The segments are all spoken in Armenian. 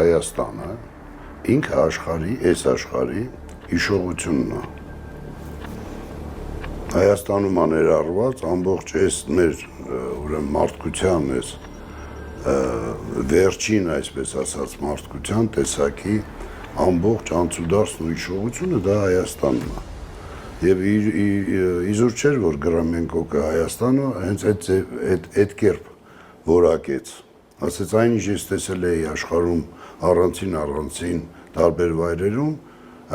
Հայաստանը ինքը աշխարհի, այս աշխարհի հիշողությունն է։ Հայաստանում ներառված ամբողջ այս մեր ուրեմն մարդկության այս վերջին, այսպես ասած, մարդկության տեսակի ամբողջ անցուդարձն ու հիշողությունը դա Հայաստանն է։ Եվ իզուր չէր, որ Գրամենկոկը Հայաստանը հենց այդ կերպ որակեց։ Ասեց այն ինչ ես տեսել էի աշխարհում առանցին տարբեր վայրերում,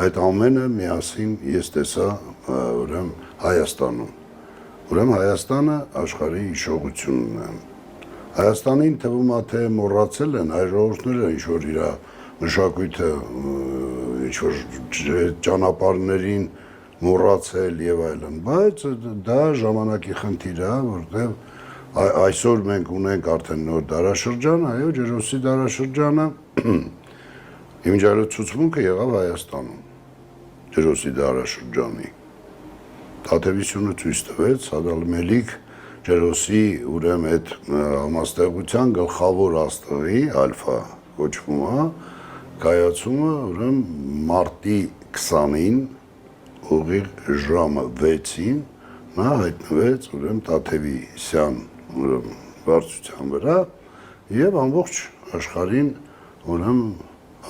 այդ ամենը միասին ես տեսա ուրեմն Հայաստանում։ Ուրեմն Հայաստանը աշխարհի հիշողությունն է։ Հայաստանին թվում է թե մոռացել են հայ ժողովուրդները ինչ որ իր մշակույթը ինչ որ ճանապարհներին մոռացել եւ այլն, բայց դա ժամանակի խնդիր է, որտեղ այսօր մենք ունենք արդեն նոր դարաշրջան, այո, Ջերոսի դարաշրջանը իմիջիայլոց եղավ Հայաստանում, Ջերոսի դարաշրջանի։ Թադևությունը ցույց տվեց Սադալմելիք Ջերոսի ուրեմն այդ համաստեղության գլխավոր աստղի ալֆա կոչվում է, կայացումը ուրեմն մարտի 20-ին ուղիղ ժամը 6-ին նա հայտնվեց ուրեմն Տաթևի սյան բարձրության վրա եւ ամբողջ աշխարհին ուրեմն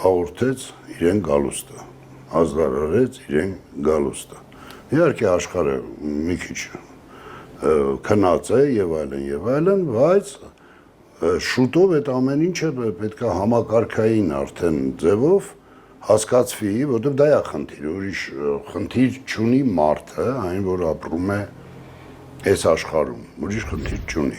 հաղորդեց իրեն գալուստը, ազդարարեց իրեն գալուստը։ Իհարկե աշխարհը մի քիչ քնած է եւ այլն, բայց շուտով այդ ամեն ինչը պետք է համակարգային արդեն ձևով հասկացվի, որտեղ դա է խնդիրը, ուրիշ խնդիր չունի մարդը, այն որ ապրում է այս աշխարհում, ուրիշ խնդիր չունի։